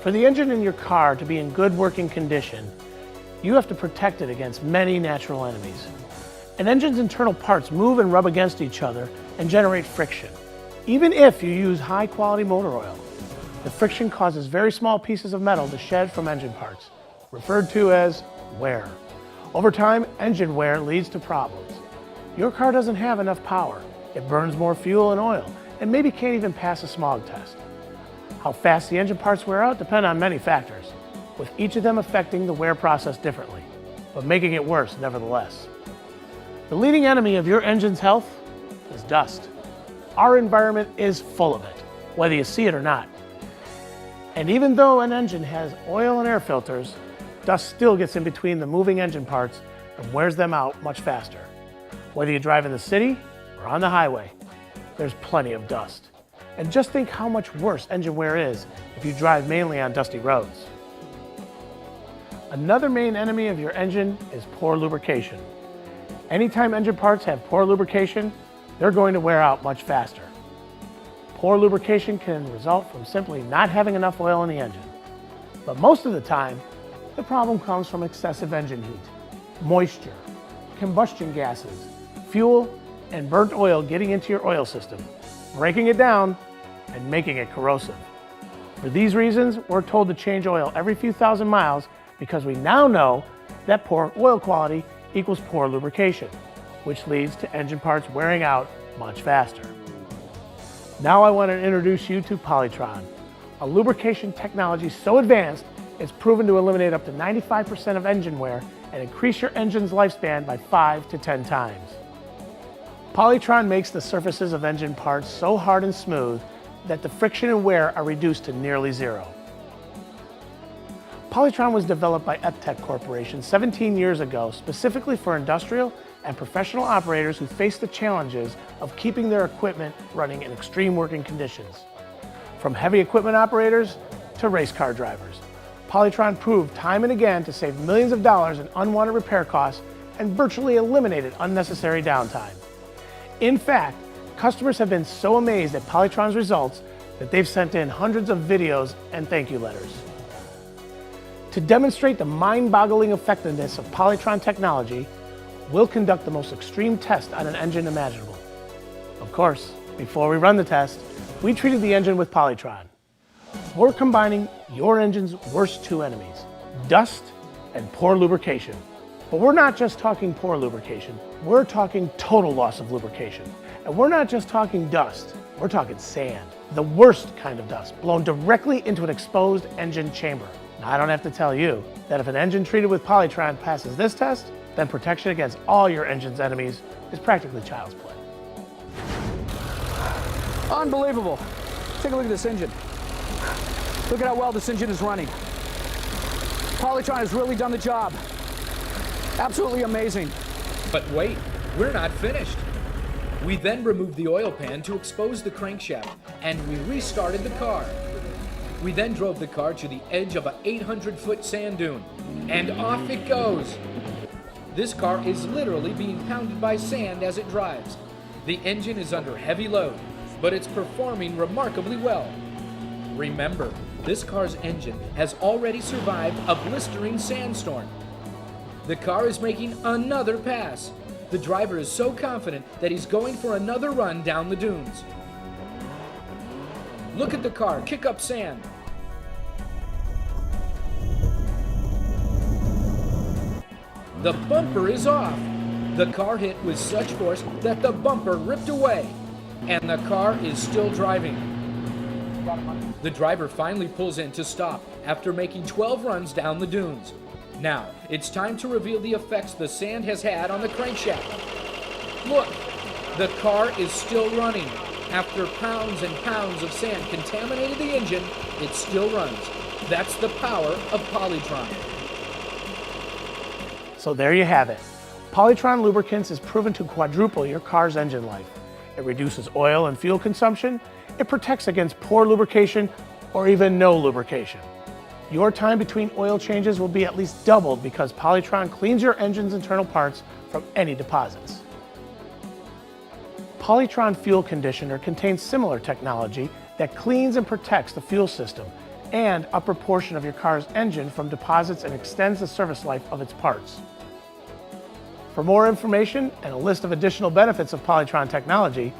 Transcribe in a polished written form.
For the engine in your car to be in good working condition, you have to protect it against many natural enemies. An engine's internal parts move and rub against each other and generate friction. Even if you use high-quality motor oil, the friction causes very small pieces of metal to shed from engine parts, referred to as wear. Over time, engine wear leads to problems. Your car doesn't have enough power. It burns more fuel and oil, and maybe can't even pass a smog test. How fast the engine parts wear out depend on many factors, with each of them affecting the wear process differently, but making it worse nevertheless. The leading enemy of your engine's health is dust. Our environment is full of it, whether you see it or not. And even though an engine has oil and air filters, dust still gets in between the moving engine parts and wears them out much faster. Whether you drive in the city or on the highway, there's plenty of dust. And just think how much worse engine wear is if you drive mainly on dusty roads. Another main enemy of your engine is poor lubrication. Anytime engine parts have poor lubrication, they're going to wear out much faster. Poor lubrication can result from simply not having enough oil in the engine. But most of the time, the problem comes from excessive engine heat, moisture, combustion gases, fuel, and burnt oil getting into your oil system, breaking it down and making it corrosive. For these reasons, we're told to change oil every few thousand miles because we now know that poor oil quality equals poor lubrication, which leads to engine parts wearing out much faster. Now I want to introduce you to Polytron, a lubrication technology so advanced it's proven to eliminate up to 95% of engine wear and increase your engine's lifespan by 5 to 10 times. Polytron makes the surfaces of engine parts so hard and smooth that the friction and wear are reduced to nearly zero. Polytron was developed by Eptech Corporation 17 years ago specifically for industrial and professional operators who face the challenges of keeping their equipment running in extreme working conditions. From heavy equipment operators to race car drivers, Polytron proved time and again to save millions of dollars in unwanted repair costs and virtually eliminated unnecessary downtime. In fact, customers have been so amazed at Polytron's results that they've sent in hundreds of videos and thank you letters. To demonstrate the mind-boggling effectiveness of Polytron technology, we'll conduct the most extreme test on an engine imaginable. Of course, before we run the test, we treated the engine with Polytron. We're combining your engine's worst two enemies, dust and poor lubrication. But we're not just talking poor lubrication, we're talking total loss of lubrication. And we're not just talking dust, we're talking sand. The worst kind of dust, blown directly into an exposed engine chamber. Now, I don't have to tell you that if an engine treated with Polytron passes this test, then protection against all your engine's enemies is practically child's play. Unbelievable. Take a look at this engine. Look at how well this engine is running. Polytron has really done the job. Absolutely amazing. But wait, we're not finished. We then removed the oil pan to expose the crankshaft, and we restarted the car. We then drove the car to the edge of an 800-foot sand dune, and off it goes. This car is literally being pounded by sand as it drives. The engine is under heavy load, but it's performing remarkably well. Remember, this car's engine has already survived a blistering sandstorm. The car is making another pass. The driver is so confident that he's going for another run down the dunes. Look at the car kick up sand. The bumper is off. The car hit with such force that the bumper ripped away, and the car is still driving. The driver finally pulls in to stop after making 12 runs down the dunes. Now, it's time to reveal the effects the sand has had on the crankshaft. Look, the car is still running. After pounds and pounds of sand contaminated the engine, it still runs. That's the power of Polytron. So there you have it. Polytron lubricants is proven to quadruple your car's engine life. It reduces oil and fuel consumption. It protects against poor lubrication or even no lubrication. Your time between oil changes will be at least doubled because Polytron cleans your engine's internal parts from any deposits. Polytron Fuel Conditioner contains similar technology that cleans and protects the fuel system and upper portion of your car's engine from deposits and extends the service life of its parts. For more information and a list of additional benefits of Polytron technology,